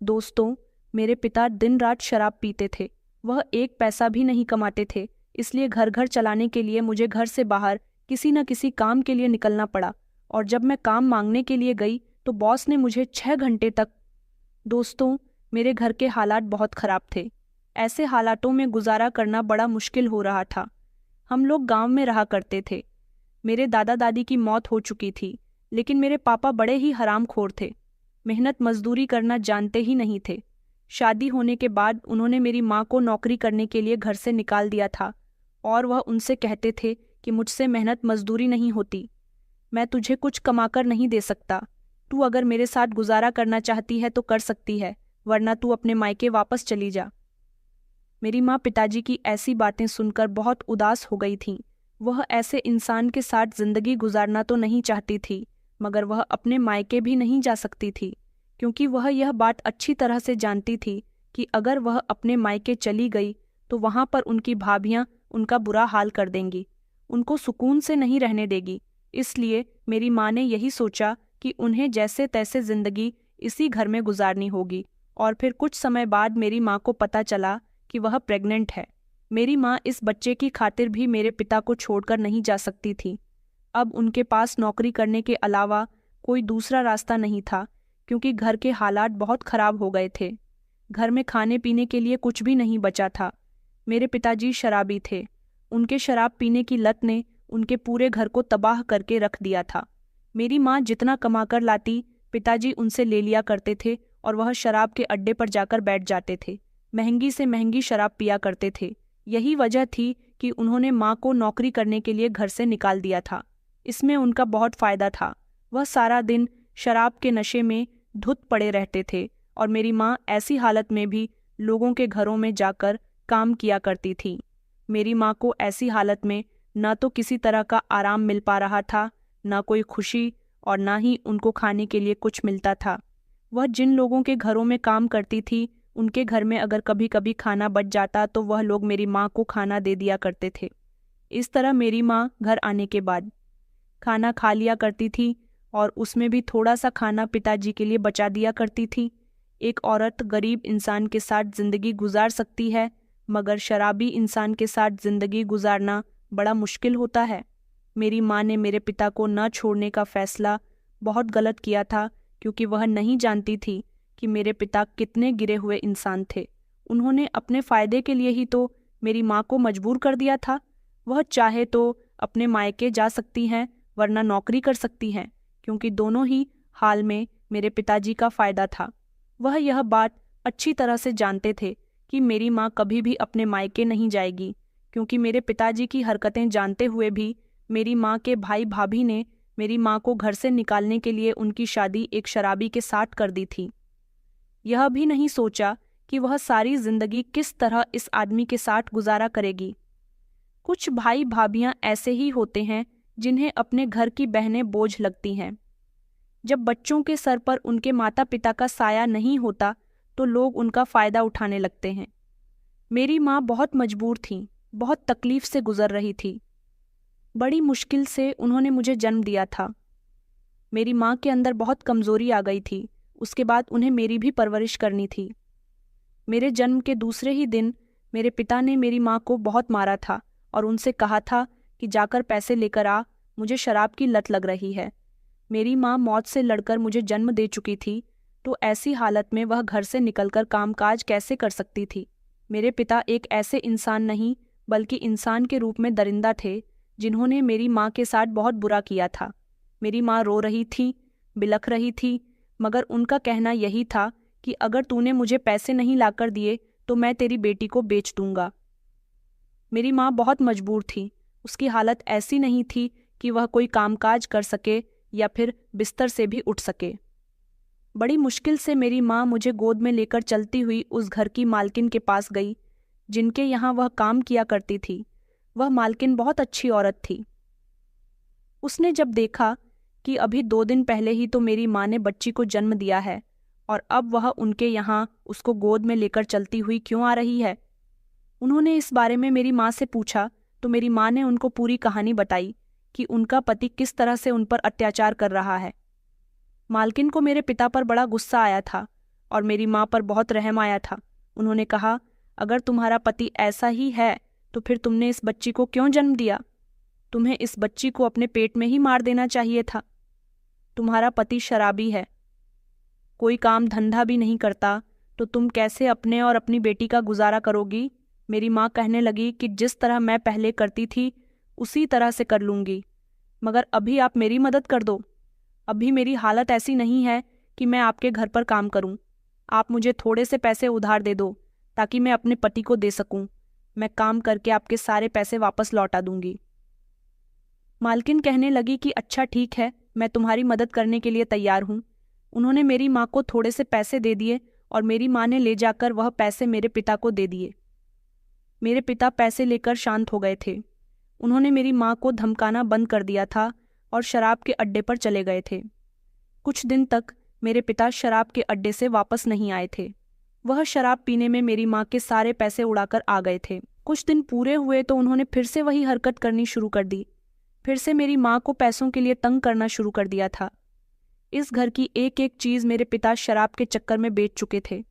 दोस्तों, मेरे पिता दिन रात शराब पीते थे। वह एक पैसा भी नहीं कमाते थे, इसलिए घर घर चलाने के लिए मुझे घर से बाहर किसी न किसी काम के लिए निकलना पड़ा। और जब मैं काम मांगने के लिए गई तो बॉस ने मुझे 6 घंटे तक। दोस्तों, मेरे घर के हालात बहुत खराब थे। ऐसे हालातों में गुजारा करना बड़ा मुश्किल हो रहा था। हम लोग गांव में रहा करते थे। मेरे दादा दादी की मौत हो चुकी थी, लेकिन मेरे पापा बड़े ही हरामखोर थे। मेहनत मजदूरी करना जानते ही नहीं थे। शादी होने के बाद उन्होंने मेरी माँ को नौकरी करने के लिए घर से निकाल दिया था और वह उनसे कहते थे कि मुझसे मेहनत मजदूरी नहीं होती। मैं तुझे कुछ कमाकर नहीं दे सकता। तू अगर मेरे साथ गुजारा करना चाहती है तो कर सकती है, वरना तू अपने मायके वापस चली जा। मेरी माँ पिताजी की ऐसी बातें सुनकर बहुत उदास हो गई थीं। वह ऐसे इंसान के साथ जिंदगी गुजारना तो नहीं चाहती थी, मगर वह अपने मायके भी नहीं जा सकती थी, क्योंकि वह यह बात अच्छी तरह से जानती थी कि अगर वह अपने मायके चली गई तो वहां पर उनकी भाभियां उनका बुरा हाल कर देंगी, उनको सुकून से नहीं रहने देगी। इसलिए मेरी माँ ने यही सोचा कि उन्हें जैसे तैसे जिंदगी इसी घर में गुजारनी होगी। और फिर कुछ समय बाद मेरी माँ को पता चला कि वह प्रेग्नेंट है। मेरी माँ इस बच्चे की खातिर भी मेरे पिता को छोड़कर नहीं जा सकती थी। अब उनके पास नौकरी करने के अलावा कोई दूसरा रास्ता नहीं था, क्योंकि घर के हालात बहुत खराब हो गए थे। घर में खाने पीने के लिए कुछ भी नहीं बचा था। मेरे पिताजी शराबी थे। उनके शराब पीने की लत ने उनके पूरे घर को तबाह करके रख दिया था। मेरी माँ जितना कमाकर लाती, पिताजी उनसे ले लिया करते थे और वह शराब के अड्डे पर जाकर बैठ जाते थे। महंगी से महंगी शराब पिया करते थे। यही वजह थी कि उन्होंने माँ को नौकरी करने के लिए घर से निकाल दिया था। इसमें उनका बहुत फायदा था। वह सारा दिन शराब के नशे में धुत पड़े रहते थे और मेरी माँ ऐसी हालत में भी लोगों के घरों में जाकर काम किया करती थी। मेरी माँ को ऐसी हालत में न तो किसी तरह का आराम मिल पा रहा था, न कोई खुशी, और न ही उनको खाने के लिए कुछ मिलता था। वह जिन लोगों के घरों में काम करती थी, उनके घर में अगर कभी कभी खाना बच जाता तो वह लोग मेरी माँ को खाना दे दिया करते थे। इस तरह मेरी माँ घर आने के बाद खाना खा लिया करती थी और उसमें भी थोड़ा सा खाना पिताजी के लिए बचा दिया करती थी। एक औरत गरीब इंसान के साथ जिंदगी गुजार सकती है, मगर शराबी इंसान के साथ जिंदगी गुजारना बड़ा मुश्किल होता है। मेरी माँ ने मेरे पिता को न छोड़ने का फैसला बहुत गलत किया था, क्योंकि वह नहीं जानती थी कि मेरे पिता कितने गिरे हुए इंसान थे। उन्होंने अपने फायदे के लिए ही तो मेरी माँ को मजबूर कर दिया था। वह चाहे तो अपने मायके जा सकती हैं, वरना नौकरी कर सकती हैं, क्योंकि दोनों ही हाल में मेरे पिताजी का फायदा था। वह यह बात अच्छी तरह से जानते थे कि मेरी माँ कभी भी अपने मायके नहीं जाएगी, क्योंकि मेरे पिताजी की हरकतें जानते हुए भी मेरी माँ के भाई भाभी ने मेरी माँ को घर से निकालने के लिए उनकी शादी एक शराबी के साथ कर दी थी। यह भी नहीं सोचा कि वह सारी जिंदगी किस तरह इस आदमी के साथ गुजारा करेगी। कुछ भाई भाभियां ऐसे ही होते हैं जिन्हें अपने घर की बहनें बोझ लगती हैं। जब बच्चों के सर पर उनके माता पिता का साया नहीं होता तो लोग उनका फायदा उठाने लगते हैं। मेरी माँ बहुत मजबूर थी, बहुत तकलीफ से गुजर रही थी। बड़ी मुश्किल से उन्होंने मुझे जन्म दिया था। मेरी माँ के अंदर बहुत कमजोरी आ गई थी। उसके बाद उन्हें मेरी भी परवरिश करनी थी। मेरे जन्म के दूसरे ही दिन मेरे पिता ने मेरी माँ को बहुत मारा था और उनसे कहा था कि जाकर पैसे लेकर आ, मुझे शराब की लत लग रही है। मेरी माँ मौत से लड़कर मुझे जन्म दे चुकी थी, तो ऐसी हालत में वह घर से निकलकर कामकाज कैसे कर सकती थी। मेरे पिता एक ऐसे इंसान नहीं, बल्कि इंसान के रूप में दरिंदा थे, जिन्होंने मेरी माँ के साथ बहुत बुरा किया था। मेरी माँ रो रही थी, बिलख रही थी, मगर उनका कहना यही था कि अगर तूने मुझे पैसे नहीं लाकर दिए तो मैं तेरी बेटी को बेच दूंगा। मेरी माँ बहुत मजबूर थी। उसकी हालत ऐसी नहीं थी कि वह कोई कामकाज कर सके या फिर बिस्तर से भी उठ सके। बड़ी मुश्किल से मेरी माँ मुझे गोद में लेकर चलती हुई उस घर की मालकिन के पास गई, जिनके यहाँ वह काम किया करती थी। वह मालकिन बहुत अच्छी औरत थी। उसने जब देखा कि अभी 2 दिन पहले ही तो मेरी माँ ने बच्ची को जन्म दिया है और अब वह उनके यहाँ उसको गोद में लेकर चलती हुई क्यों आ रही है, उन्होंने इस बारे में मेरी माँ से पूछा तो मेरी माँ ने उनको पूरी कहानी बताई कि उनका पति किस तरह से उन पर अत्याचार कर रहा है। मालकिन को मेरे पिता पर बड़ा गुस्सा आया था और मेरी माँ पर बहुत रहम आया था। उन्होंने कहा, अगर तुम्हारा पति ऐसा ही है तो फिर तुमने इस बच्ची को क्यों जन्म दिया? तुम्हें इस बच्ची को अपने पेट में ही मार देना चाहिए था। तुम्हारा पति शराबी है, कोई काम धंधा भी नहीं करता, तो तुम कैसे अपने और अपनी बेटी का गुजारा करोगी? मेरी माँ कहने लगी कि जिस तरह मैं पहले करती थी उसी तरह से कर लूँगी, मगर अभी आप मेरी मदद कर दो। अभी मेरी हालत ऐसी नहीं है कि मैं आपके घर पर काम करूं। आप मुझे थोड़े से पैसे उधार दे दो ताकि मैं अपने पति को दे सकूं। मैं काम करके आपके सारे पैसे वापस लौटा दूंगी। मालकिन कहने लगी कि अच्छा ठीक है, मैं तुम्हारी मदद करने के लिए तैयार हूं। उन्होंने मेरी माँ को थोड़े से पैसे दे दिए और मेरी माँ ने ले जाकर वह पैसे मेरे पिता को दे दिए। मेरे पिता पैसे लेकर शांत हो गए थे। उन्होंने मेरी माँ को धमकाना बंद कर दिया था और शराब के अड्डे पर चले गए थे। कुछ दिन तक मेरे पिता शराब के अड्डे से वापस नहीं आए थे। वह शराब पीने में मेरी माँ के सारे पैसे उड़ाकर आ गए थे। कुछ दिन पूरे हुए तो उन्होंने फिर से वही हरकत करनी शुरू कर दी। फिर से मेरी माँ को पैसों के लिए तंग करना शुरू कर दिया था। इस घर की एक एक चीज़ मेरे पिता शराब के चक्कर में बेच चुके थे।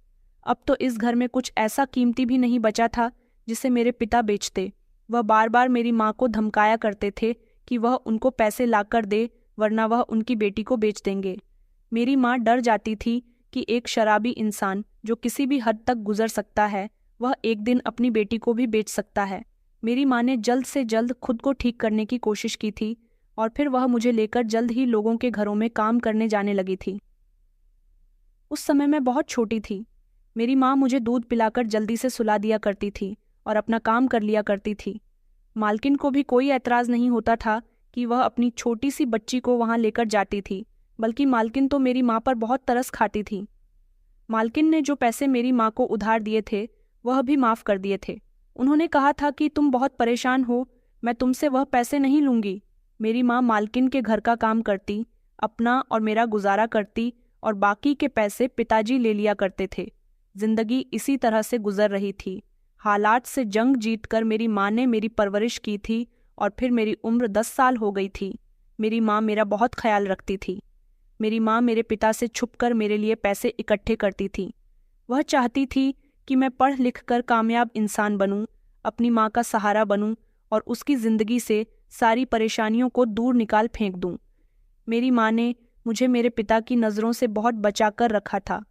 अब तो इस घर में कुछ ऐसा कीमती भी नहीं बचा था जिसे मेरे पिता बेचते। वह बार बार मेरी माँ को धमकाया करते थे कि वह उनको पैसे लाकर दे, वरना वह उनकी बेटी को बेच देंगे। मेरी माँ डर जाती थी कि एक शराबी इंसान जो किसी भी हद तक गुजर सकता है, वह एक दिन अपनी बेटी को भी बेच सकता है। मेरी माँ ने जल्द से जल्द खुद को ठीक करने की कोशिश की थी और फिर वह मुझे लेकर जल्द ही लोगों के घरों में काम करने जाने लगी थी। उस समय मैं बहुत छोटी थी। मेरी माँ मुझे दूध पिलाकर जल्दी से सुला दिया करती थी और अपना काम कर लिया करती थी। मालकिन को भी कोई ऐतराज़ नहीं होता था कि वह अपनी छोटी सी बच्ची को वहाँ लेकर जाती थी, बल्कि मालकिन तो मेरी माँ पर बहुत तरस खाती थी। मालकिन ने जो पैसे मेरी माँ को उधार दिए थे वह भी माफ़ कर दिए थे। उन्होंने कहा था कि तुम बहुत परेशान हो, मैं तुमसे वह पैसे नहीं लूँगी। मेरी माँ मालकिन के घर का काम करती, अपना और मेरा गुजारा करती और बाकी के पैसे पिताजी ले लिया करते थे। जिंदगी इसी तरह से गुजर रही थी। हालात से जंग जीतकर मेरी माँ ने मेरी परवरिश की थी और फिर मेरी उम्र 10 साल हो गई थी। मेरी माँ मेरा बहुत ख्याल रखती थी। मेरी माँ मेरे पिता से छुपकर मेरे लिए पैसे इकट्ठे करती थी। वह चाहती थी कि मैं पढ़ लिख कर कामयाब इंसान बनूं, अपनी माँ का सहारा बनूं और उसकी ज़िंदगी से सारी परेशानियों को दूर निकाल फेंक दूं। मेरी माँ ने मुझे मेरे पिता की नज़रों से बहुत बचा कर रखा था।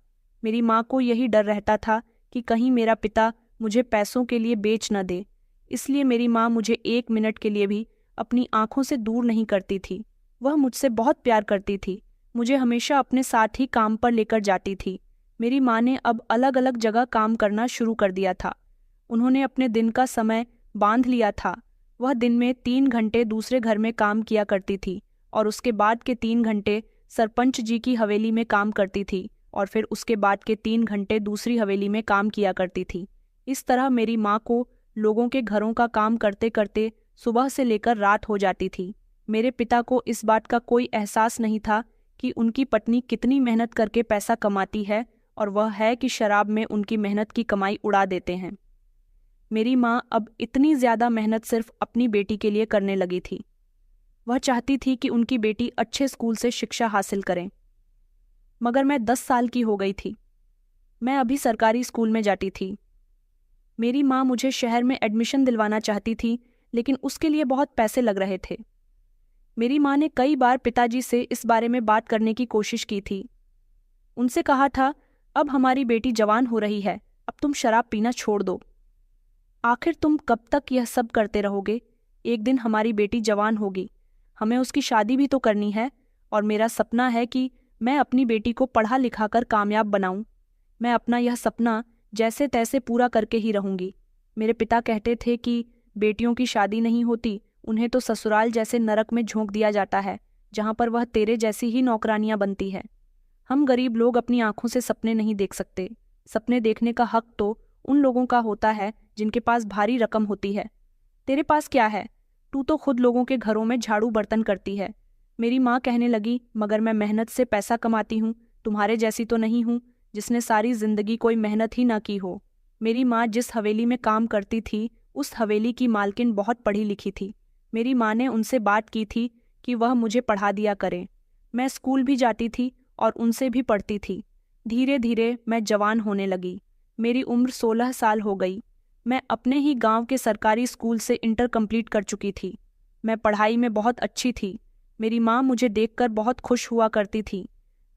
मेरी माँ को यही डर रहता था कि कहीं मेरा पिता मुझे पैसों के लिए बेच न दे। इसलिए मेरी माँ मुझे 1 मिनट के लिए भी अपनी आंखों से दूर नहीं करती थी। वह मुझसे बहुत प्यार करती थी। मुझे हमेशा अपने साथ ही काम पर लेकर जाती थी। मेरी माँ ने अब अलग अलग जगह काम करना शुरू कर दिया था। उन्होंने अपने दिन का समय बांध लिया था। वह दिन में 3 घंटे दूसरे घर में काम किया करती थी और उसके बाद के 3 घंटे सरपंच जी की हवेली में काम करती थी और फिर उसके बाद के 3 घंटे दूसरी हवेली में काम किया करती थी। इस तरह मेरी माँ को लोगों के घरों का काम करते करते सुबह से लेकर रात हो जाती थी। मेरे पिता को इस बात का कोई एहसास नहीं था कि उनकी पत्नी कितनी मेहनत करके पैसा कमाती है और वह है कि शराब में उनकी मेहनत की कमाई उड़ा देते हैं। मेरी माँ अब इतनी ज़्यादा मेहनत सिर्फ अपनी बेटी के लिए करने लगी थी। वह चाहती थी कि उनकी बेटी अच्छे स्कूल से शिक्षा हासिल करें। मगर मैं 10 साल की हो गई थी। मैं अभी सरकारी स्कूल में जाती थी। मेरी माँ मुझे शहर में एडमिशन दिलवाना चाहती थी, लेकिन उसके लिए बहुत पैसे लग रहे थे। मेरी माँ ने कई बार पिताजी से इस बारे में बात करने की कोशिश की थी। उनसे कहा था, अब हमारी बेटी जवान हो रही है, अब तुम शराब पीना छोड़ दो। आखिर तुम कब तक यह सब करते रहोगे? एक दिन हमारी बेटी जवान होगी, हमें उसकी शादी भी तो करनी है और मेरा सपना है कि मैं अपनी बेटी को पढ़ा लिखा कर कामयाब बनाऊं। मैं अपना यह सपना जैसे तैसे पूरा करके ही रहूंगी। मेरे पिता कहते थे कि बेटियों की शादी नहीं होती, उन्हें तो ससुराल जैसे नरक में झोंक दिया जाता है, जहाँ पर वह तेरे जैसी ही नौकरानियाँ बनती है। हम गरीब लोग अपनी आंखों से सपने नहीं देख सकते। सपने देखने का हक तो उन लोगों का होता है जिनके पास भारी रकम होती है। तेरे पास क्या है? तू तो खुद लोगों के घरों में झाड़ू बर्तन करती है। मेरी माँ कहने लगी, मगर मैं मेहनत से पैसा कमाती हूँ, तुम्हारे जैसी तो नहीं हूँ जिसने सारी जिंदगी कोई मेहनत ही ना की हो। मेरी माँ जिस हवेली में काम करती थी उस हवेली की मालकिन बहुत पढ़ी लिखी थी। मेरी माँ ने उनसे बात की थी कि वह मुझे पढ़ा दिया करें। मैं स्कूल भी जाती थी और उनसे भी पढ़ती थी। धीरे धीरे मैं जवान होने लगी। मेरी उम्र 16 साल हो गई। मैं अपने ही गांव के सरकारी स्कूल से इंटर कंप्लीट कर चुकी थी। मैं पढ़ाई में बहुत अच्छी थी। मेरी माँ मुझे देखकर बहुत खुश हुआ करती थी।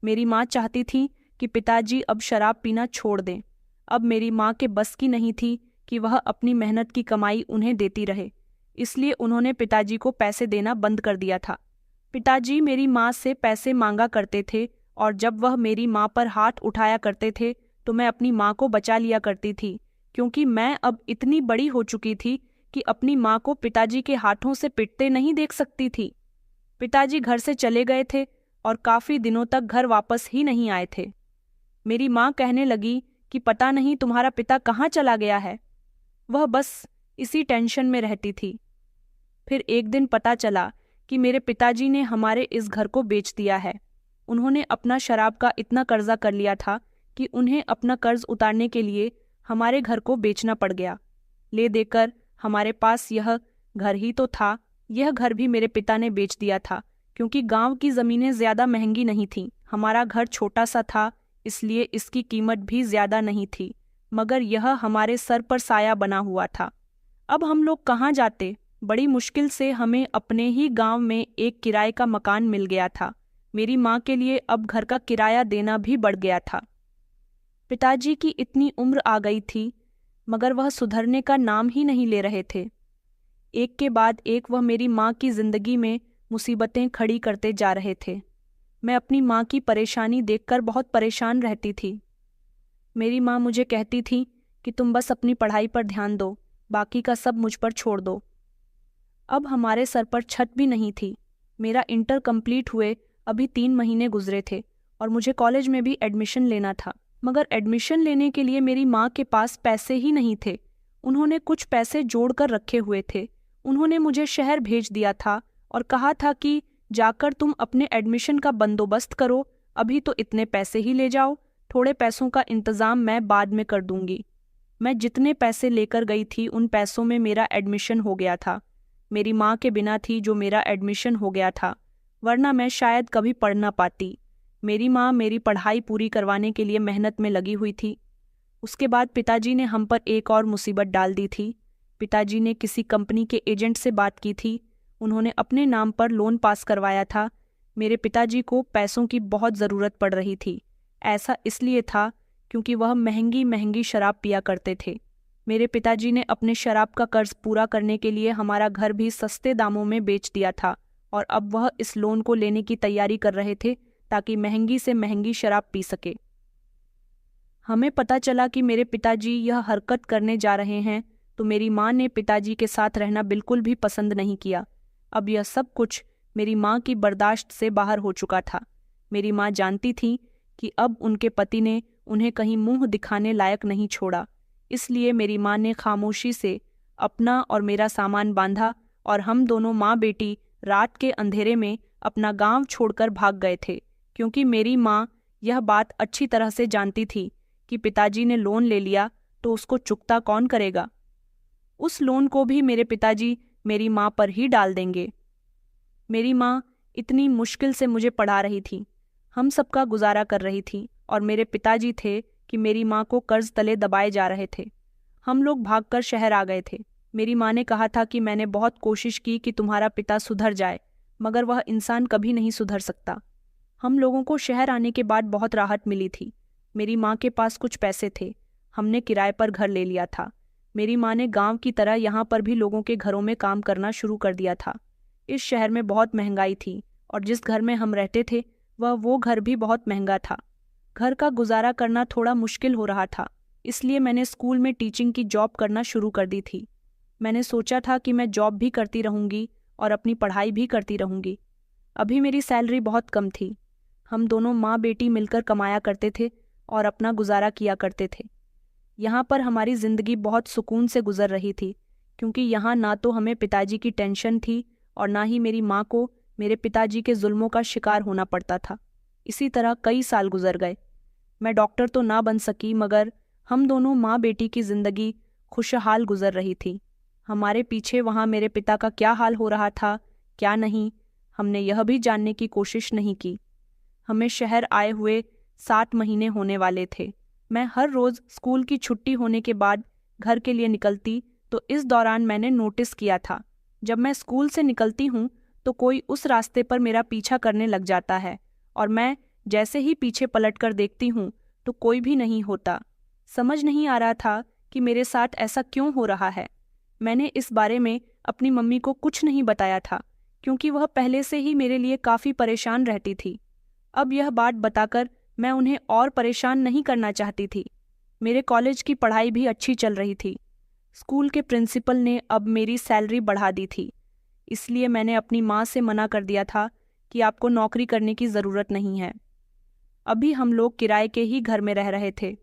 मेरी माँ चाहती थी कि पिताजी अब शराब पीना छोड़ दें। अब मेरी माँ के बस की नहीं थी कि वह अपनी मेहनत की कमाई उन्हें देती रहे, इसलिए उन्होंने पिताजी को पैसे देना बंद कर दिया था। पिताजी मेरी माँ से पैसे मांगा करते थे और जब वह मेरी माँ पर हाथ उठाया करते थे तो मैं अपनी माँ को बचा लिया करती थी, क्योंकि मैं अब इतनी बड़ी हो चुकी थी कि अपनी माँ को पिताजी के हाथों से पिटते नहीं देख सकती थी। पिताजी घर से चले गए थे और काफी दिनों तक घर वापस ही नहीं आए थे। मेरी माँ कहने लगी कि पता नहीं तुम्हारा पिता कहाँ चला गया है। वह बस इसी टेंशन में रहती थी। फिर एक दिन पता चला कि मेरे पिताजी ने हमारे इस घर को बेच दिया है। उन्होंने अपना शराब का इतना कर्जा कर लिया था कि उन्हें अपना कर्ज उतारने के लिए हमारे घर को बेचना पड़ गया। ले देकर हमारे पास यह घर ही तो था। यह घर भी मेरे पिता ने बेच दिया था, क्योंकि गांव की ज़मीनें ज़्यादा महंगी नहीं थीं। हमारा घर छोटा सा था, इसलिए इसकी कीमत भी ज़्यादा नहीं थी, मगर यह हमारे सर पर साया बना हुआ था। अब हम लोग कहाँ जाते? बड़ी मुश्किल से हमें अपने ही गांव में एक किराए का मकान मिल गया था। मेरी माँ के लिए अब घर का किराया देना भी बढ़ गया था। पिताजी की इतनी उम्र आ गई थी, मगर वह सुधरने का नाम ही नहीं ले रहे थे। एक के बाद एक वह मेरी माँ की जिंदगी में मुसीबतें खड़ी करते जा रहे थे। मैं अपनी माँ की परेशानी देखकर बहुत परेशान रहती थी। मेरी माँ मुझे कहती थी कि तुम बस अपनी पढ़ाई पर ध्यान दो, बाकी का सब मुझ पर छोड़ दो। अब हमारे सर पर छत भी नहीं थी। मेरा इंटर कंप्लीट हुए अभी 3 महीने गुजरे थे और मुझे कॉलेज में भी एडमिशन लेना था, मगर एडमिशन लेने के लिए मेरी माँ के पास पैसे ही नहीं थे। उन्होंने कुछ पैसे जोड़ कर रखे हुए थे। उन्होंने मुझे शहर भेज दिया था और कहा था कि जाकर तुम अपने एडमिशन का बंदोबस्त करो, अभी तो इतने पैसे ही ले जाओ, थोड़े पैसों का इंतज़ाम मैं बाद में कर दूंगी। मैं जितने पैसे लेकर गई थी उन पैसों में मेरा एडमिशन हो गया था। मेरी माँ के बिना थी जो मेरा एडमिशन हो गया था, वरना मैं शायद कभी पढ़ ना पाती। मेरी माँ मेरी पढ़ाई पूरी करवाने के लिए मेहनत में लगी हुई थी। उसके बाद पिताजी ने हम पर एक और मुसीबत डाल दी थी। पिताजी ने किसी कंपनी के एजेंट से बात की थी। उन्होंने अपने नाम पर लोन पास करवाया था। मेरे पिताजी को पैसों की बहुत ज़रूरत पड़ रही थी। ऐसा इसलिए था क्योंकि वह महंगी महंगी शराब पिया करते थे। मेरे पिताजी ने अपने शराब का कर्ज पूरा करने के लिए हमारा घर भी सस्ते दामों में बेच दिया था और अब वह इस लोन को लेने की तैयारी कर रहे थे ताकि महंगी से महंगी शराब पी सके। हमें पता चला कि मेरे पिताजी यह हरकत करने जा रहे हैं तो मेरी माँ ने पिताजी के साथ रहना बिल्कुल भी पसंद नहीं किया। अब यह सब कुछ मेरी माँ की बर्दाश्त से बाहर हो चुका था। मेरी माँ जानती थी कि अब उनके पति ने उन्हें कहीं मुंह दिखाने लायक नहीं छोड़ा, इसलिए मेरी माँ ने खामोशी से अपना और मेरा सामान बांधा और हम दोनों माँ बेटी रात के अंधेरे में अपना गांव छोड़कर भाग गए थे, क्योंकि मेरी माँ यह बात अच्छी तरह से जानती थी कि पिताजी ने लोन ले लिया तो उसको चुकता कौन करेगा। उस लोन को भी मेरे पिताजी मेरी माँ पर ही डाल देंगे। मेरी माँ इतनी मुश्किल से मुझे पढ़ा रही थी, हम सबका गुजारा कर रही थी और मेरे पिताजी थे कि मेरी माँ को कर्ज तले दबाए जा रहे थे। हम लोग भागकर शहर आ गए थे। मेरी माँ ने कहा था कि मैंने बहुत कोशिश की कि तुम्हारा पिता सुधर जाए, मगर वह इंसान कभी नहीं सुधर सकता। हम लोगों को शहर आने के बाद बहुत राहत मिली थी। मेरी माँ के पास कुछ पैसे थे। हमने किराए पर घर ले लिया था। मेरी माँ ने गांव की तरह यहाँ पर भी लोगों के घरों में काम करना शुरू कर दिया था। इस शहर में बहुत महंगाई थी और जिस घर में हम रहते थे वो घर भी बहुत महंगा था। घर का गुजारा करना थोड़ा मुश्किल हो रहा था, इसलिए मैंने स्कूल में टीचिंग की जॉब करना शुरू कर दी थी। मैंने सोचा था कि मैं जॉब भी करती रहूँगी और अपनी पढ़ाई भी करती रहूँगी। अभी मेरी सैलरी बहुत कम थी। हम दोनों माँ बेटी मिलकर कमाया करते थे और अपना गुजारा किया करते थे। यहाँ पर हमारी ज़िंदगी बहुत सुकून से गुजर रही थी, क्योंकि यहाँ ना तो हमें पिताजी की टेंशन थी और ना ही मेरी माँ को मेरे पिताजी के जुल्मों का शिकार होना पड़ता था। इसी तरह कई साल गुजर गए। मैं डॉक्टर तो ना बन सकी, मगर हम दोनों माँ बेटी की ज़िंदगी खुशहाल गुजर रही थी। हमारे पीछे वहाँ मेरे पिता का क्या हाल हो रहा था, क्या नहीं, हमने यह भी जानने की कोशिश नहीं की। हमें शहर आए हुए 7 महीने होने वाले थे। मैं हर रोज़ स्कूल की छुट्टी होने के बाद घर के लिए निकलती, तो इस दौरान मैंने नोटिस किया था, जब मैं स्कूल से निकलती हूँ तो कोई उस रास्ते पर मेरा पीछा करने लग जाता है, और मैं जैसे ही पीछे पलटकर देखती हूँ तो कोई भी नहीं होता। समझ नहीं आ रहा था कि मेरे साथ ऐसा क्यों हो रहा है। मैंने इस बारे में अपनी मम्मी को कुछ नहीं बताया था, क्योंकि वह पहले से ही मेरे लिए काफ़ी परेशान रहती थी। अब यह बात बताकर मैं उन्हें और परेशान नहीं करना चाहती थी। मेरे कॉलेज की पढ़ाई भी अच्छी चल रही थी। स्कूल के प्रिंसिपल ने अब मेरी सैलरी बढ़ा दी थी, इसलिए मैंने अपनी माँ से मना कर दिया था कि आपको नौकरी करने की ज़रूरत नहीं है। अभी हम लोग किराए के ही घर में रह रहे थे।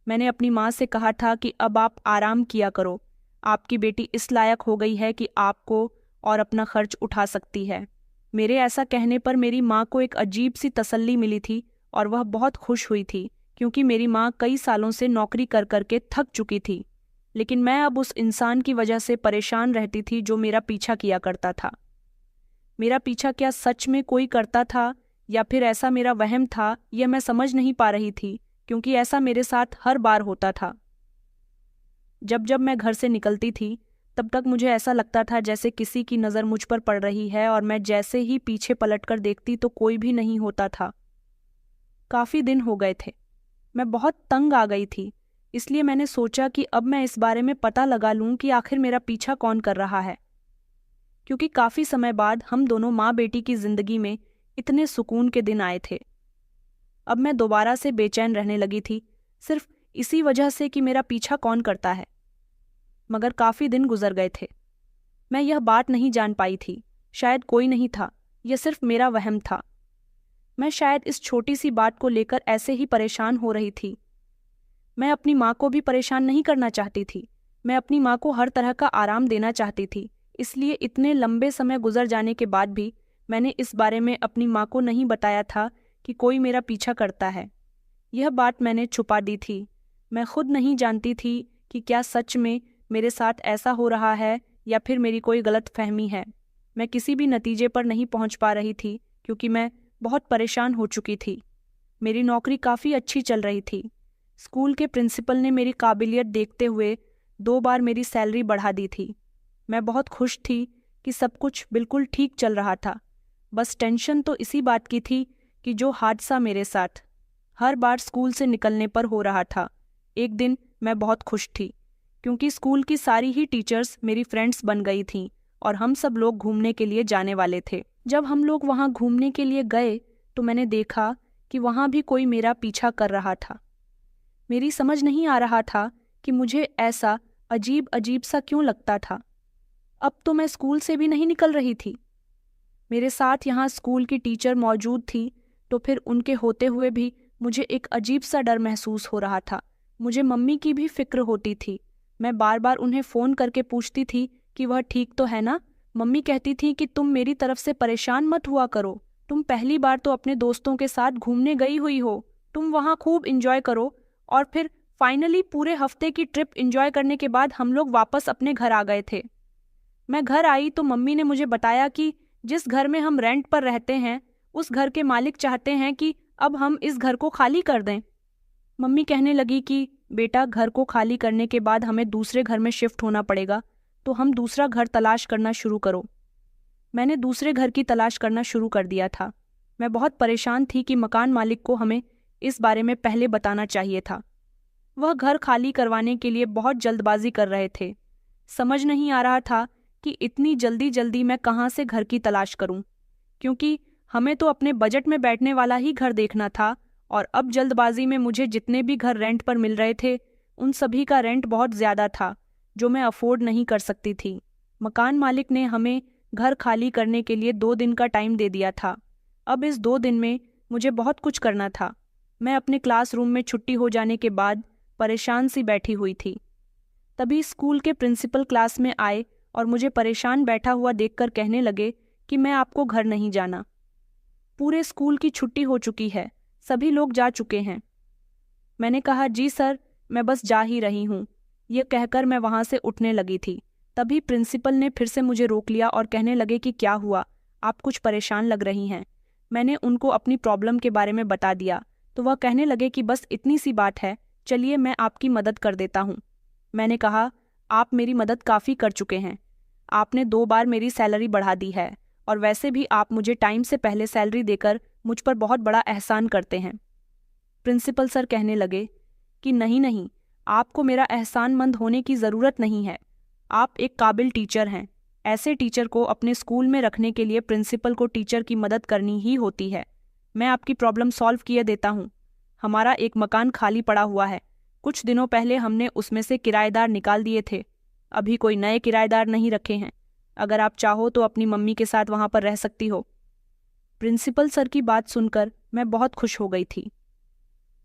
मैंने अपनी माँ से कहा था कि अब आप आराम किया करो, आपकी बेटी इस लायक हो गई है कि आपको और अपना खर्च उठा सकती है। मेरे ऐसा कहने पर मेरी माँ को एक अजीब सी तसल्ली मिली थी और वह बहुत खुश हुई थी, क्योंकि मेरी माँ कई सालों से नौकरी कर करके थक चुकी थी। लेकिन मैं अब उस इंसान की वजह से परेशान रहती थी जो मेरा पीछा किया करता था। मेरा पीछा क्या सच में कोई करता था या फिर ऐसा मेरा वहम था, यह मैं समझ नहीं पा रही थी, क्योंकि ऐसा मेरे साथ हर बार होता था। जब जब मैं घर से निकलती थी तब तक मुझे ऐसा लगता था जैसे किसी की नज़र मुझ पर पड़ रही है, और मैं जैसे ही पीछे पलटकर देखती तो कोई भी नहीं होता था। काफ़ी दिन हो गए थे, मैं बहुत तंग आ गई थी, इसलिए मैंने सोचा कि अब मैं इस बारे में पता लगा लूं कि आखिर मेरा पीछा कौन कर रहा है, क्योंकि काफ़ी समय बाद हम दोनों माँ बेटी की ज़िंदगी में इतने सुकून के दिन आए थे। अब मैं दोबारा से बेचैन रहने लगी थी, सिर्फ इसी वजह से कि मेरा पीछा कौन करता है। मगर काफ़ी दिन गुजर गए थे। मैं यह बात नहीं जान पाई थी, शायद कोई नहीं था, यह सिर्फ मेरा वहम था। मैं शायद इस छोटी सी बात को लेकर ऐसे ही परेशान हो रही थी। मैं अपनी माँ को भी परेशान नहीं करना चाहती थी। मैं अपनी माँ को हर तरह का आराम देना चाहती थी, इसलिए इतने लंबे समय गुजर जाने के बाद भी मैंने इस बारे में अपनी माँ को नहीं बताया था कि कोई मेरा पीछा करता है। यह बात मैंने छुपा दी थी। मैं खुद नहीं जानती थी कि क्या सच में मेरे साथ ऐसा हो रहा है या फिर मेरी कोई गलत फहमी है। मैं किसी भी नतीजे पर नहीं पहुंच पा रही थी, क्योंकि मैं बहुत परेशान हो चुकी थी। मेरी नौकरी काफ़ी अच्छी चल रही थी। स्कूल के प्रिंसिपल ने मेरी काबिलियत देखते हुए 2 बार मेरी सैलरी बढ़ा दी थी। मैं बहुत खुश थी कि सब कुछ बिल्कुल ठीक चल रहा था। बस टेंशन तो इसी बात की थी कि जो हादसा मेरे साथ हर बार स्कूल से निकलने पर हो रहा था। एक दिन मैं बहुत खुश थी, क्योंकि स्कूल की सारी ही टीचर्स मेरी फ्रेंड्स बन गई थीं और हम सब लोग घूमने के लिए जाने वाले थे। जब हम लोग वहाँ घूमने के लिए गए तो मैंने देखा कि वहाँ भी कोई मेरा पीछा कर रहा था। मेरी समझ नहीं आ रहा था कि मुझे ऐसा अजीब अजीब सा क्यों लगता था। अब तो मैं स्कूल से भी नहीं निकल रही थी। मेरे साथ यहाँ स्कूल की टीचर मौजूद थी, तो फिर उनके होते हुए भी मुझे एक अजीब सा डर महसूस हो रहा था। मुझे मम्मी की भी फिक्र होती थी। मैं बार बार उन्हें फ़ोन करके पूछती थी कि वह ठीक तो है ना। मम्मी कहती थी कि तुम मेरी तरफ से परेशान मत हुआ करो, तुम पहली बार तो अपने दोस्तों के साथ घूमने गई हुई हो, तुम वहाँ खूब इंजॉय करो। और फिर फाइनली पूरे हफ्ते की ट्रिप इंजॉय करने के बाद हम लोग वापस अपने घर आ गए थे। मैं घर आई तो मम्मी ने मुझे बताया कि जिस घर में हम रेंट पर रहते हैं, उस घर के मालिक चाहते हैं कि अब हम इस घर को खाली कर दें। मम्मी कहने लगी कि बेटा, घर को खाली करने के बाद हमें दूसरे घर में शिफ्ट होना पड़ेगा, तो हम दूसरा घर तलाश करना शुरू करो। मैंने दूसरे घर की तलाश करना शुरू कर दिया था। मैं बहुत परेशान थी कि मकान मालिक को हमें इस बारे में पहले बताना चाहिए था। वह घर खाली करवाने के लिए बहुत जल्दबाजी कर रहे थे। समझ नहीं आ रहा था कि इतनी जल्दी जल्दी मैं कहाँ से घर की तलाश करूं, क्योंकि हमें तो अपने बजट में बैठने वाला ही घर देखना था, और अब जल्दबाजी में मुझे जितने भी घर रेंट पर मिल रहे थे उन सभी का रेंट बहुत ज़्यादा था, जो मैं अफोर्ड नहीं कर सकती थी। मकान मालिक ने हमें घर खाली करने के लिए 2 दिन का टाइम दे दिया था। अब इस 2 दिन में मुझे बहुत कुछ करना था। मैं अपने क्लासरूम में छुट्टी हो जाने के बाद परेशान सी बैठी हुई थी। तभी स्कूल के प्रिंसिपल क्लास में आए और मुझे परेशान बैठा हुआ देखकर कहने लगे कि मैं आपको घर नहीं जाना। पूरे स्कूल की छुट्टी हो चुकी है, सभी लोग जा चुके हैं। मैंने कहा, जी सर, मैं बस जा ही रही हूँ। ये कहकर मैं वहाँ से उठने लगी थी। तभी प्रिंसिपल ने फिर से मुझे रोक लिया और कहने लगे कि क्या हुआ, आप कुछ परेशान लग रही हैं। मैंने उनको अपनी प्रॉब्लम के बारे में बता दिया तो वह कहने लगे कि बस इतनी सी बात है, चलिए मैं आपकी मदद कर देता हूँ। मैंने कहा, आप मेरी मदद काफ़ी कर चुके हैं। आपने 2 बार मेरी सैलरी बढ़ा दी है और वैसे भी आप मुझे टाइम से पहले सैलरी देकर मुझ पर बहुत बड़ा एहसान करते हैं। प्रिंसिपल सर कहने लगे कि नहीं नहीं, आपको मेरा एहसानमंद होने की ज़रूरत नहीं है। आप एक काबिल टीचर हैं। ऐसे टीचर को अपने स्कूल में रखने के लिए प्रिंसिपल को टीचर की मदद करनी ही होती है। मैं आपकी प्रॉब्लम सॉल्व किए देता हूँ। हमारा एक मकान खाली पड़ा हुआ है। कुछ दिनों पहले हमने उसमें से किराएदार निकाल दिए थे। अभी कोई नए किराएदार नहीं रखे हैं। अगर आप चाहो तो अपनी मम्मी के साथ वहाँ पर रह सकती हो। प्रिंसिपल सर की बात सुनकर मैं बहुत खुश हो गई थी।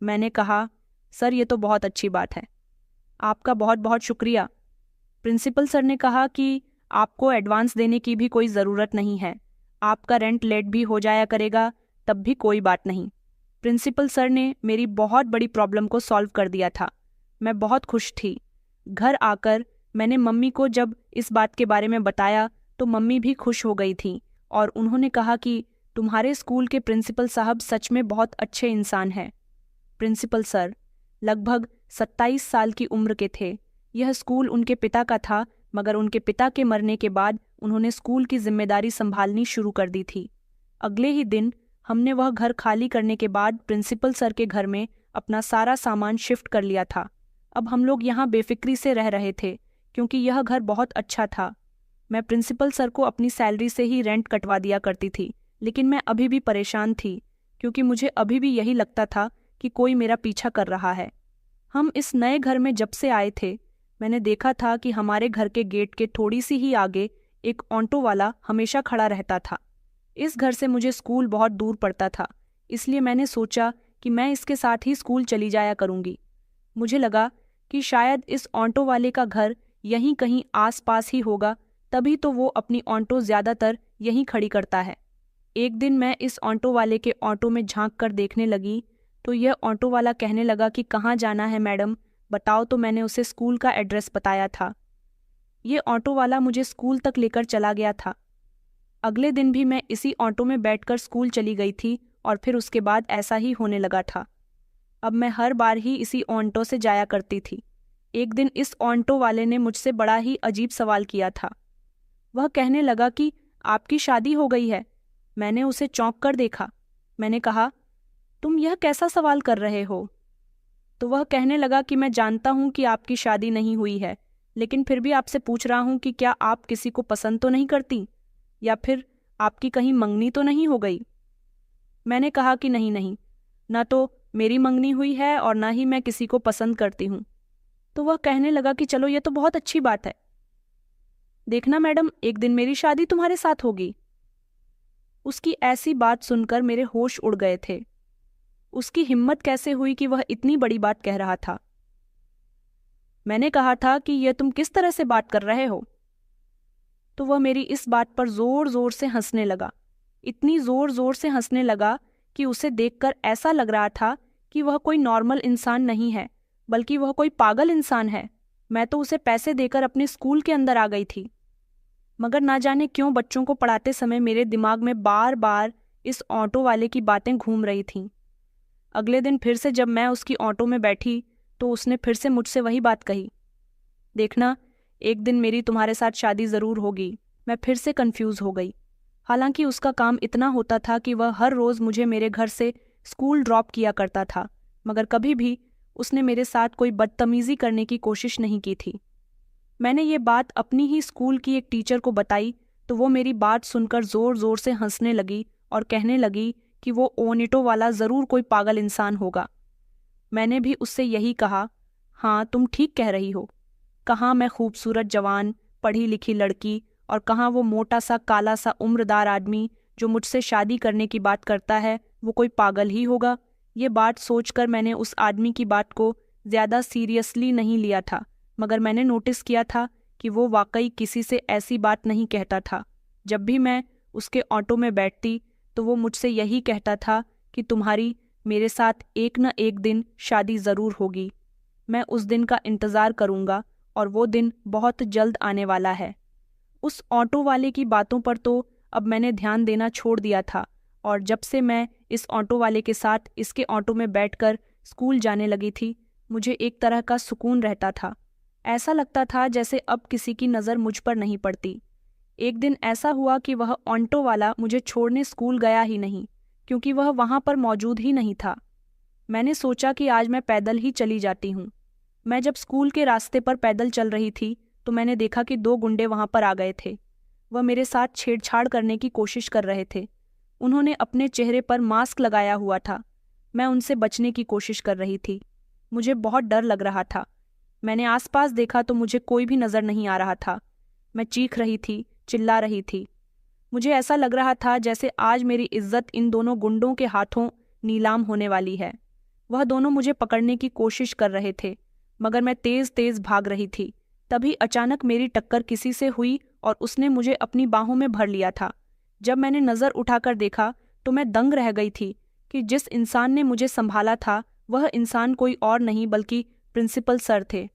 मैंने कहा, सर ये तो बहुत अच्छी बात है। आपका बहुत बहुत शुक्रिया। प्रिंसिपल सर ने कहा कि आपको एडवांस देने की भी कोई ज़रूरत नहीं है। आपका रेंट लेट भी हो जाया करेगा, तब भी कोई बात नहीं। प्रिंसिपल सर ने मेरी बहुत बड़ी प्रॉब्लम को सॉल्व कर दिया था। मैं बहुत खुश थी। घर आकर मैंने मम्मी को जब इस बात के बारे में बताया तो मम्मी भी खुश हो गई थी और उन्होंने कहा कि तुम्हारे स्कूल के प्रिंसिपल साहब सच में बहुत अच्छे इंसान हैं। प्रिंसिपल सर लगभग 27 साल की उम्र के थे। यह स्कूल उनके पिता का था, मगर उनके पिता के मरने के बाद उन्होंने स्कूल की जिम्मेदारी संभालनी शुरू कर दी थी। अगले ही दिन हमने वह घर खाली करने के बाद प्रिंसिपल सर के घर में अपना सारा सामान शिफ्ट कर लिया था। अब हम लोग यहाँ बेफिक्री से रह रहे थे क्योंकि यह घर बहुत अच्छा था। मैं प्रिंसिपल सर को अपनी सैलरी से ही रेंट कटवा दिया करती थी, लेकिन मैं अभी भी परेशान थी क्योंकि मुझे अभी भी यही लगता था कि कोई मेरा पीछा कर रहा है। हम इस नए घर में जब से आए थे, मैंने देखा था कि हमारे घर के गेट के थोड़ी सी ही आगे एक ऑटो वाला हमेशा खड़ा रहता था। इस घर से मुझे स्कूल बहुत दूर पड़ता था, इसलिए मैंने सोचा कि मैं इसके साथ ही स्कूल चली जाया करूँगी। मुझे लगा कि शायद इस ऑटो वाले का घर यहीं कहीं आस-पास ही होगा, तभी तो वो अपनी ऑटो ज़्यादातर यहीं खड़ी करता है। एक दिन मैं इस ऑटो वाले के ऑटो में झांक कर देखने लगी तो यह ऑटो वाला कहने लगा कि कहाँ जाना है मैडम, बताओ। तो मैंने उसे स्कूल का एड्रेस बताया था। ये ऑटो वाला मुझे स्कूल तक लेकर चला गया था। अगले दिन भी मैं इसी ऑटो में बैठकर स्कूल चली गई थी और फिर उसके बाद ऐसा ही होने लगा था। अब मैं हर बार ही इसी ऑटो से जाया करती थी। एक दिन इस ऑटो वाले ने मुझसे बड़ा ही अजीब सवाल किया था। वह कहने लगा कि आपकी शादी हो गई है। मैंने उसे चौंक कर देखा। मैंने कहा, तुम यह कैसा सवाल कर रहे हो? तो वह कहने लगा कि मैं जानता हूँ कि आपकी शादी नहीं हुई है, लेकिन फिर भी आपसे पूछ रहा हूँ कि क्या आप किसी को पसंद तो नहीं करती, या फिर आपकी कहीं मंगनी तो नहीं हो गई? मैंने कहा कि नहीं नहीं, ना तो मेरी मंगनी हुई है और ना ही मैं किसी को पसंद करती हूँ। तो वह कहने लगा कि चलो ये तो बहुत अच्छी बात है। देखना मैडम, एक दिन मेरी शादी तुम्हारे साथ होगी। उसकी ऐसी बात सुनकर मेरे होश उड़ गए थे। उसकी हिम्मत कैसे हुई कि वह इतनी बड़ी बात कह रहा था? मैंने कहा था कि यह तुम किस तरह से बात कर रहे हो? तो वह मेरी इस बात पर जोर जोर से हंसने लगा। इतनी जोर जोर से हंसने लगा कि उसे देखकर ऐसा लग रहा था कि वह कोई नॉर्मल इंसान नहीं है, बल्कि वह कोई पागल इंसान है। मैं तो उसे पैसे देकर अपने स्कूल के अंदर आ गई थी, मगर ना जाने क्यों बच्चों को पढ़ाते समय मेरे दिमाग में बार बार इस ऑटो वाले की बातें घूम रही थीं। अगले दिन फिर से जब मैं उसकी ऑटो में बैठी तो उसने फिर से मुझसे वही बात कही। देखना, एक दिन मेरी तुम्हारे साथ शादी ज़रूर होगी। मैं फिर से कंफ्यूज हो गई। हालांकि उसका काम इतना होता था कि वह हर रोज़ मुझे मेरे घर से स्कूल ड्रॉप किया करता था, मगर कभी भी उसने मेरे साथ कोई बदतमीज़ी करने की कोशिश नहीं की थी। मैंने ये बात अपनी ही स्कूल की एक टीचर को बताई तो वो मेरी बात सुनकर ज़ोर ज़ोर से हंसने लगी और कहने लगी कि वो ओनिटो वाला ज़रूर कोई पागल इंसान होगा। मैंने भी उससे यही कहा, हाँ तुम ठीक कह रही हो। कहाँ मैं खूबसूरत जवान पढ़ी लिखी लड़की और कहाँ वो मोटा सा काला सा उम्रदार आदमी जो मुझसे शादी करने की बात करता है, वो कोई पागल ही होगा। ये बात सोचकर मैंने उस आदमी की बात को ज़्यादा सीरियसली नहीं लिया था, मगर मैंने नोटिस किया था कि वो वाकई किसी से ऐसी बात नहीं कहता था। जब भी मैं उसके ऑटो में बैठती तो वो मुझसे यही कहता था कि तुम्हारी मेरे साथ एक न एक दिन शादी ज़रूर होगी। मैं उस दिन का इंतज़ार करूँगा और वो दिन बहुत जल्द आने वाला है। उस ऑटो वाले की बातों पर तो अब मैंने ध्यान देना छोड़ दिया था और जब से मैं इस ऑटो वाले के साथ इसके ऑटो में बैठकर स्कूल जाने लगी थी, मुझे एक तरह का सुकून रहता था। ऐसा लगता था जैसे अब किसी की नज़र मुझ पर नहीं पड़ती। एक दिन ऐसा हुआ कि वह ऑटो वाला मुझे छोड़ने स्कूल गया ही नहीं, क्योंकि वह वहाँ पर मौजूद ही नहीं था। मैंने सोचा कि आज मैं पैदल ही चली जाती हूँ। मैं जब स्कूल के रास्ते पर पैदल चल रही थी तो मैंने देखा कि 2 गुंडे वहाँ पर आ गए थे। वह मेरे साथ छेड़छाड़ करने की कोशिश कर रहे थे। उन्होंने अपने चेहरे पर मास्क लगाया हुआ था। मैं उनसे बचने की कोशिश कर रही थी। मुझे बहुत डर लग रहा था। मैंने आसपास देखा तो मुझे कोई भी नज़र नहीं आ रहा था। मैं चीख रही थी, चिल्ला रही थी। मुझे ऐसा लग रहा था जैसे आज मेरी इज्जत इन दोनों गुंडों के हाथों नीलाम होने वाली है। वह दोनों मुझे पकड़ने की कोशिश कर रहे थे, मगर मैं तेज तेज भाग रही थी। तभी अचानक मेरी टक्कर किसी से हुई और उसने मुझे अपनी बाहों में भर लिया था। जब मैंने नज़र उठाकर देखा तो मैं दंग रह गई थी कि जिस इंसान ने मुझे संभाला था वह इंसान कोई और नहीं बल्कि प्रिंसिपल सर थे।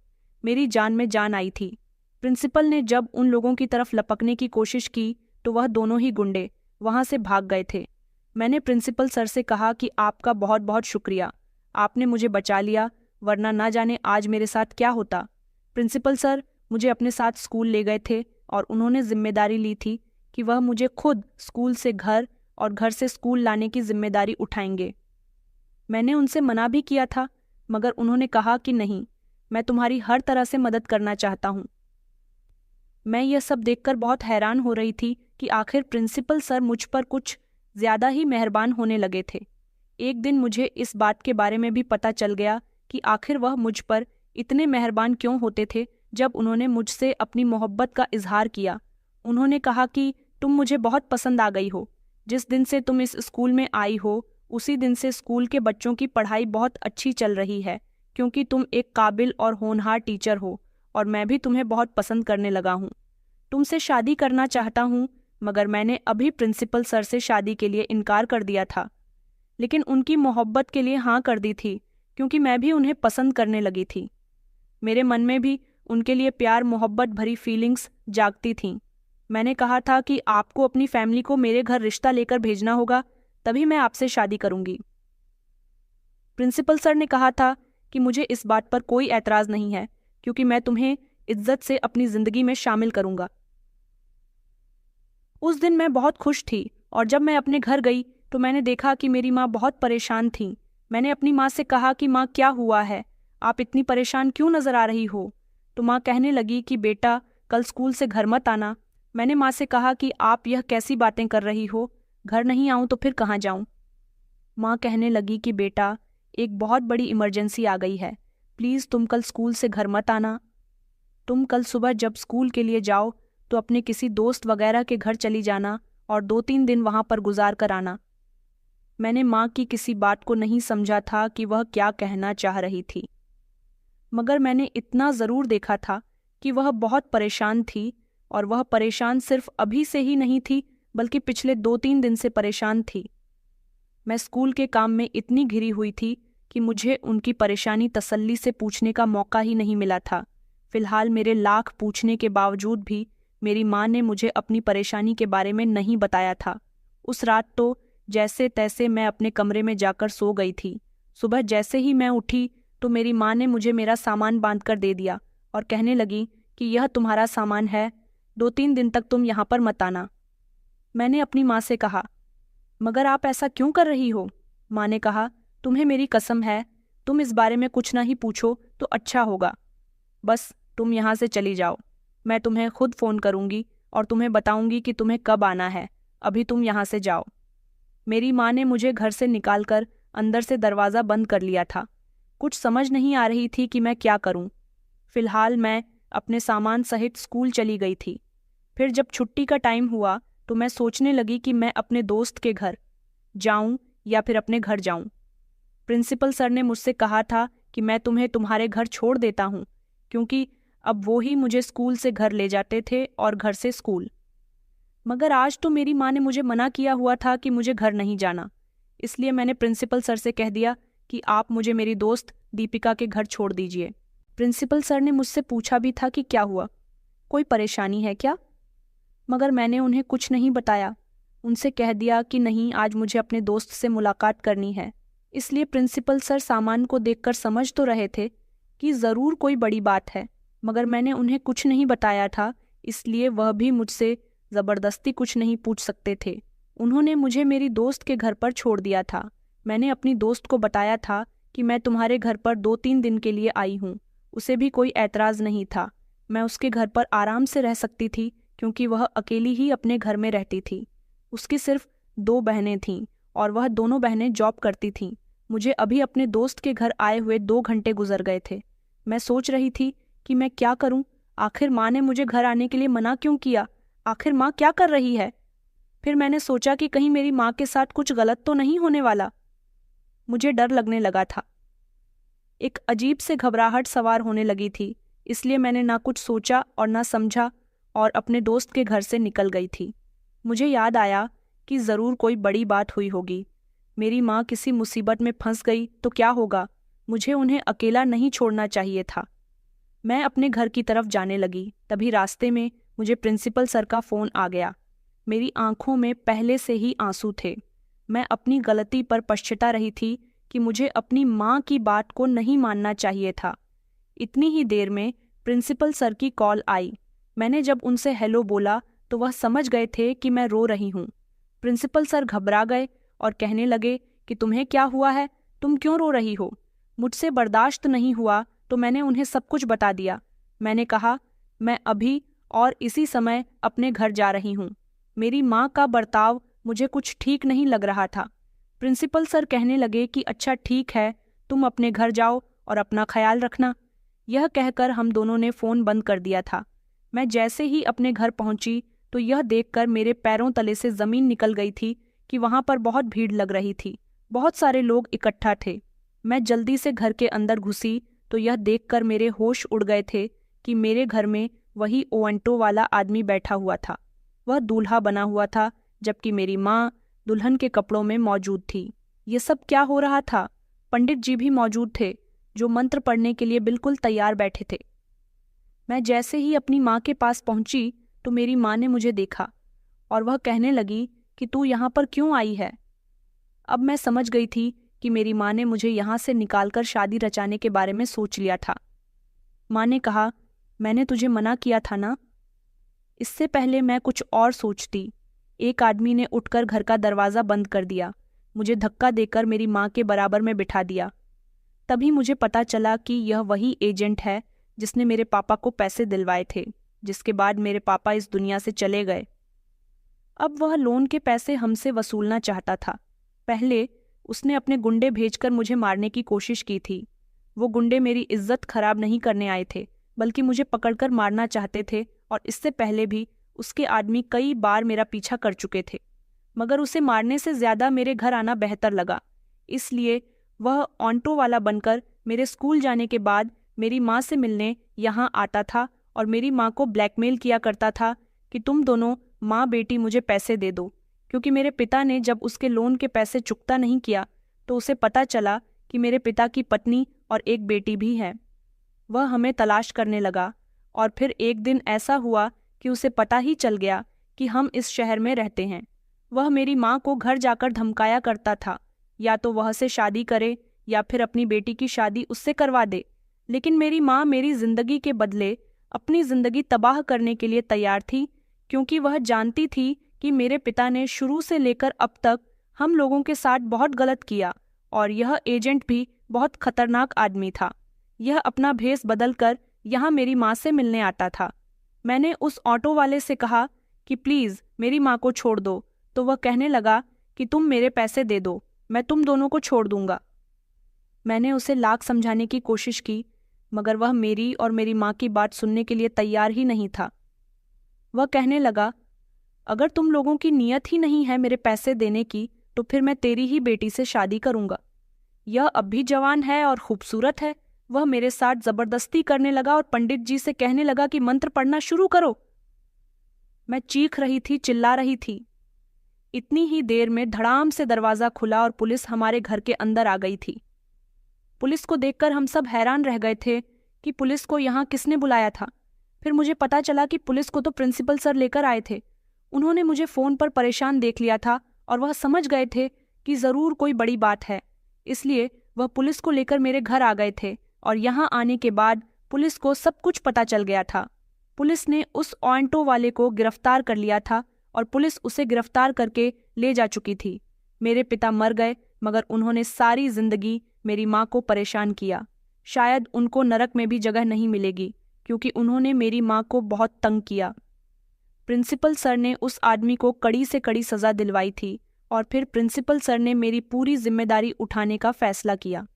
मेरी जान में जान आई थी। प्रिंसिपल ने जब उन लोगों की तरफ लपकने की कोशिश की तो वह दोनों ही गुंडे वहां से भाग गए थे। मैंने प्रिंसिपल सर से कहा कि आपका बहुत बहुत शुक्रिया, आपने मुझे बचा लिया, वरना ना जाने आज मेरे साथ क्या होता। प्रिंसिपल सर मुझे अपने साथ स्कूल ले गए थे और उन्होंने जिम्मेदारी ली थी कि वह मुझे खुद स्कूल से घर और घर से स्कूल लाने की जिम्मेदारी उठाएंगे। मैंने उनसे मना भी किया था, मगर उन्होंने कहा कि नहीं, मैं तुम्हारी हर तरह से मदद करना चाहता हूँ। मैं यह सब देखकर बहुत हैरान हो रही थी कि आखिर प्रिंसिपल सर मुझ पर कुछ ज़्यादा ही मेहरबान होने लगे थे। एक दिन मुझे इस बात के बारे में भी पता चल गया कि आखिर वह मुझ पर इतने मेहरबान क्यों होते थे। जब उन्होंने मुझसे अपनी मोहब्बत का इजहार किया, उन्होंने कहा कि तुम मुझे बहुत पसंद आ गई हो। जिस दिन से तुम इस स्कूल में आई हो उसी दिन से स्कूल के बच्चों की पढ़ाई बहुत अच्छी चल रही है, क्योंकि तुम एक काबिल और होनहार टीचर हो और मैं भी तुम्हें बहुत पसंद करने लगा हूँ। तुमसे शादी करना चाहता हूँ, मगर मैंने अभी प्रिंसिपल सर से शादी के लिए इनकार कर दिया था, लेकिन उनकी मोहब्बत के लिए हाँ कर दी थी, क्योंकि मैं भी उन्हें पसंद करने लगी थी। मेरे मन में भी उनके लिए प्यार मोहब्बत भरी फीलिंग्स जागती थीं। मैंने कहा था कि आपको अपनी फैमिली को मेरे घर रिश्ता लेकर भेजना होगा, तभी मैं आपसे शादी करूंगी। प्रिंसिपल सर ने कहा था कि मुझे इस बात पर कोई एतराज़ नहीं है, क्योंकि मैं तुम्हें इज्जत से अपनी ज़िंदगी में शामिल करूंगा। उस दिन मैं बहुत खुश थी और जब मैं अपने घर गई तो मैंने देखा कि मेरी माँ बहुत परेशान थी। मैंने अपनी माँ से कहा कि माँ, क्या हुआ है, आप इतनी परेशान क्यों नज़र आ रही हो? तो माँ कहने लगी कि बेटा, कल स्कूल से घर मत आना। मैंने माँ से कहा कि आप यह कैसी बातें कर रही हो, घर नहीं आऊँ तो फिर कहाँ जाऊँ? माँ कहने लगी कि बेटा, एक बहुत बड़ी इमरजेंसी आ गई है, प्लीज़ तुम कल स्कूल से घर मत आना। तुम कल सुबह जब स्कूल के लिए जाओ तो अपने किसी दोस्त वगैरह के घर चली जाना और 2-3 दिन वहाँ पर गुजार कर आना। मैंने माँ की किसी बात को नहीं समझा था कि वह क्या कहना चाह रही थी, मगर मैंने इतना ज़रूर देखा था कि वह बहुत परेशान थी, और वह परेशान सिर्फ अभी से ही नहीं थी बल्कि पिछले 2-3 दिन से परेशान थी। मैं स्कूल के काम में इतनी घिरी हुई थी कि मुझे उनकी परेशानी तसल्ली से पूछने का मौका ही नहीं मिला था। फिलहाल मेरे लाख पूछने के बावजूद भी मेरी माँ ने मुझे अपनी परेशानी के बारे में नहीं बताया था। उस रात तो जैसे तैसे मैं अपने कमरे में जाकर सो गई थी। सुबह जैसे ही मैं उठी तो मेरी माँ ने मुझे मेरा सामान बांध कर दे दिया और कहने लगी कि यह तुम्हारा सामान है, 2-3 दिन तक तुम यहाँ पर मत आना। मैंने अपनी माँ से कहा, मगर आप ऐसा क्यों कर रही हो? माँ ने कहा, तुम्हें मेरी कसम है, तुम इस बारे में कुछ ना ही पूछो तो अच्छा होगा। बस तुम यहाँ से चली जाओ, मैं तुम्हें खुद फ़ोन करूँगी और तुम्हें बताऊँगी कि तुम्हें कब आना है। अभी तुम यहाँ से जाओ। मेरी माँ ने मुझे घर से निकालकर अंदर से दरवाज़ा बंद कर लिया था। कुछ समझ नहीं आ रही थी कि मैं क्या करूँ। फिलहाल मैं अपने सामान सहित स्कूल चली गई थी। फिर जब छुट्टी का टाइम हुआ तो मैं सोचने लगी कि मैं अपने दोस्त के घर जाऊं या फिर अपने घर जाऊं। प्रिंसिपल सर ने मुझसे कहा था कि मैं तुम्हें तुम्हारे घर छोड़ देता हूं, क्योंकि अब वो ही मुझे स्कूल से घर ले जाते थे और घर से स्कूल। मगर आज तो मेरी माँ ने मुझे मना किया हुआ था कि मुझे घर नहीं जाना, इसलिए मैंने प्रिंसिपल सर से कह दिया कि आप मुझे मेरी दोस्त दीपिका के घर छोड़ दीजिए। प्रिंसिपल सर ने मुझसे पूछा भी था कि क्या हुआ, कोई परेशानी है क्या? मगर मैंने उन्हें कुछ नहीं बताया। उनसे कह दिया कि नहीं, आज मुझे अपने दोस्त से मुलाकात करनी है। इसलिए प्रिंसिपल सर सामान को देखकर समझ तो रहे थे कि ज़रूर कोई बड़ी बात है, मगर मैंने उन्हें कुछ नहीं बताया था, इसलिए वह भी मुझसे ज़बरदस्ती कुछ नहीं पूछ सकते थे। उन्होंने मुझे मेरी दोस्त के घर पर छोड़ दिया था। मैंने अपनी दोस्त को बताया था कि मैं तुम्हारे घर पर 2-3 दिन के लिए आई हूँ। उसे भी कोई ऐतराज़ नहीं था। मैं उसके घर पर आराम से रह सकती थी क्योंकि वह अकेली ही अपने घर में रहती थी। उसकी सिर्फ 2 बहनें थीं और वह दोनों बहनें जॉब करती थीं। मुझे अभी अपने दोस्त के घर आए हुए 2 घंटे गुजर गए थे। मैं सोच रही थी कि मैं क्या करूं? आखिर माँ ने मुझे घर आने के लिए मना क्यों किया? आखिर माँ क्या कर रही है? फिर मैंने सोचा कि कहीं मेरी माँ के साथ कुछ गलत तो नहीं होने वाला। मुझे डर लगने लगा था। एक अजीब से घबराहट सवार होने लगी थी, इसलिए मैंने ना कुछ सोचा और ना समझा और अपने दोस्त के घर से निकल गई थी। मुझे याद आया कि ज़रूर कोई बड़ी बात हुई होगी। मेरी माँ किसी मुसीबत में फंस गई तो क्या होगा? मुझे उन्हें अकेला नहीं छोड़ना चाहिए था। मैं अपने घर की तरफ जाने लगी, तभी रास्ते में मुझे प्रिंसिपल सर का फ़ोन आ गया। मेरी आंखों में पहले से ही आंसू थे। मैं अपनी गलती पर पछता रही थी कि मुझे अपनी माँ की बात को नहीं मानना चाहिए था। इतनी ही देर में प्रिंसिपल सर की कॉल आई। मैंने जब उनसे हेलो बोला तो वह समझ गए थे कि मैं रो रही हूँ। प्रिंसिपल सर घबरा गए और कहने लगे कि तुम्हें क्या हुआ है? तुम क्यों रो रही हो? मुझसे बर्दाश्त नहीं हुआ तो मैंने उन्हें सब कुछ बता दिया। मैंने कहा, मैं अभी और इसी समय अपने घर जा रही हूँ। मेरी माँ का बर्ताव मुझे कुछ ठीक नहीं लग रहा था। प्रिंसिपल सर कहने लगे कि अच्छा ठीक है, तुम अपने घर जाओ और अपना ख्याल रखना। यह कहकर हम दोनों ने फ़ोन बंद कर दिया था। मैं जैसे ही अपने घर पहुंची तो यह देखकर मेरे पैरों तले से ज़मीन निकल गई थी कि वहां पर बहुत भीड़ लग रही थी। बहुत सारे लोग इकट्ठा थे। मैं जल्दी से घर के अंदर घुसी तो यह देखकर मेरे होश उड़ गए थे कि मेरे घर में वही ओवंटो वाला आदमी बैठा हुआ था। वह दूल्हा बना हुआ था, जबकि मेरी माँ दुल्हन के कपड़ों में मौजूद थी। ये सब क्या हो रहा था? पंडित जी भी मौजूद थे, जो मंत्र पढ़ने के लिए बिल्कुल तैयार बैठे थे। मैं जैसे ही अपनी माँ के पास पहुंची तो मेरी माँ ने मुझे देखा और वह कहने लगी कि तू यहाँ पर क्यों आई है? अब मैं समझ गई थी कि मेरी माँ ने मुझे यहाँ से निकालकर शादी रचाने के बारे में सोच लिया था। माँ ने कहा, मैंने तुझे मना किया था ना? इससे पहले मैं कुछ और सोचती। एक आदमी ने उठकर घर का दरवाज़ा बंद कर दिया, मुझे धक्का देकर मेरी माँ के बराबर में बिठा दिया। तभी मुझे पता चला कि यह वही एजेंट है जिसने मेरे पापा को पैसे दिलवाए थे, जिसके बाद मेरे पापा इस दुनिया से चले गए। अब वह लोन के पैसे हमसे वसूलना चाहता था। पहले उसने अपने गुंडे भेजकर मुझे मारने की कोशिश की थी। वो गुंडे मेरी इज्जत खराब नहीं करने आए थे, बल्कि मुझे पकड़कर मारना चाहते थे और इससे पहले भी उसके आदमी कई बार मेरा पीछा कर चुके थे। मगर उसे मारने से ज़्यादा मेरे घर आना बेहतर लगा, इसलिए वह ऑटो वाला बनकर मेरे स्कूल जाने के बाद मेरी माँ से मिलने यहाँ आता था और मेरी माँ को ब्लैकमेल किया करता था कि तुम दोनों माँ बेटी मुझे पैसे दे दो, क्योंकि मेरे पिता ने जब उसके लोन के पैसे चुकता नहीं किया तो उसे पता चला कि मेरे पिता की पत्नी और एक बेटी भी है। वह हमें तलाश करने लगा और फिर एक दिन ऐसा हुआ कि उसे पता ही चल गया कि हम इस शहर में रहते हैं। वह मेरी माँ को घर जाकर धमकाया करता था, या तो वह से शादी करे या फिर अपनी बेटी की शादी उससे करवा दे। लेकिन मेरी माँ मेरी जिंदगी के बदले अपनी जिंदगी तबाह करने के लिए तैयार थी, क्योंकि वह जानती थी कि मेरे पिता ने शुरू से लेकर अब तक हम लोगों के साथ बहुत गलत किया और यह एजेंट भी बहुत खतरनाक आदमी था। यह अपना भेष बदलकर यहाँ मेरी माँ से मिलने आता था। मैंने उस ऑटो वाले से कहा कि प्लीज़ मेरी माँ को छोड़ दो, तो वह कहने लगा कि तुम मेरे पैसे दे दो, मैं तुम दोनों को छोड़ दूंगा। मैंने उसे लाख समझाने की कोशिश की, मगर वह मेरी और मेरी माँ की बात सुनने के लिए तैयार ही नहीं था। वह कहने लगा, अगर तुम लोगों की नीयत ही नहीं है मेरे पैसे देने की, तो फिर मैं तेरी ही बेटी से शादी करूंगा। यह अब भी जवान है और खूबसूरत है। वह मेरे साथ जबरदस्ती करने लगा और पंडित जी से कहने लगा कि मंत्र पढ़ना शुरू करो। मैं चीख रही थी, चिल्ला रही थी। इतनी ही देर में धड़ाम से दरवाजा खुला और पुलिस हमारे घर के अंदर आ गई थी। पुलिस को देखकर हम सब हैरान रह गए थे कि पुलिस को यहाँ किसने बुलाया था। फिर मुझे पता चला कि पुलिस को तो प्रिंसिपल सर लेकर आए थे। उन्होंने मुझे फ़ोन पर परेशान देख लिया था और वह समझ गए थे कि ज़रूर कोई बड़ी बात है। इसलिए वह पुलिस को लेकर मेरे घर आ गए थे और यहाँ आने के बाद पुलिस को सब कुछ पता चल गया था। पुलिस ने उस ऑटो वाले को गिरफ्तार कर लिया था और पुलिस उसे गिरफ्तार करके ले जा चुकी थी। मेरे पिता मर गए, मगर उन्होंने सारी जिंदगी मेरी माँ को परेशान किया। शायद उनको नरक में भी जगह नहीं मिलेगी, क्योंकि उन्होंने मेरी माँ को बहुत तंग किया। प्रिंसिपल सर ने उस आदमी को कड़ी से कड़ी सज़ा दिलवाई थी और फिर प्रिंसिपल सर ने मेरी पूरी जिम्मेदारी उठाने का फैसला किया।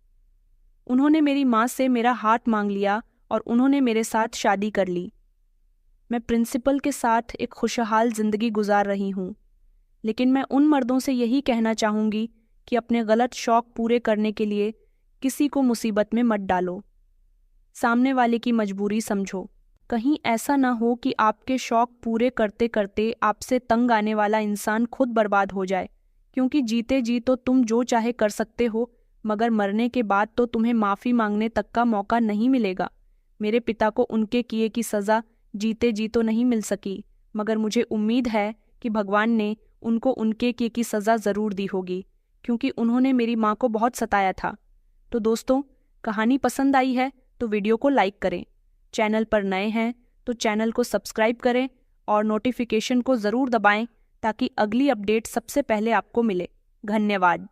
उन्होंने मेरी माँ से मेरा हाथ मांग लिया और उन्होंने मेरे साथ शादी कर ली। मैं प्रिंसिपल के साथ एक खुशहाल जिंदगी गुजार रही हूँ, लेकिन मैं उन मर्दों से यही कहना चाहूँगी कि अपने गलत शौक पूरे करने के लिए किसी को मुसीबत में मत डालो। सामने वाले की मजबूरी समझो। कहीं ऐसा ना हो कि आपके शौक पूरे करते करते आपसे तंग आने वाला इंसान खुद बर्बाद हो जाए, क्योंकि जीते जी तो तुम जो चाहे कर सकते हो, मगर मरने के बाद तो तुम्हें माफ़ी मांगने तक का मौका नहीं मिलेगा। मेरे पिता को उनके किए की सज़ा जीते जी तो नहीं मिल सकी, मगर मुझे उम्मीद है कि भगवान ने उनको उनके किए की सज़ा ज़रूर दी होगी, क्योंकि उन्होंने मेरी माँ को बहुत सताया था। तो दोस्तों, कहानी पसंद आई है तो वीडियो को लाइक करें। चैनल पर नए हैं तो चैनल को सब्सक्राइब करें और नोटिफिकेशन को ज़रूर दबाएं ताकि अगली अपडेट सबसे पहले आपको मिले। धन्यवाद।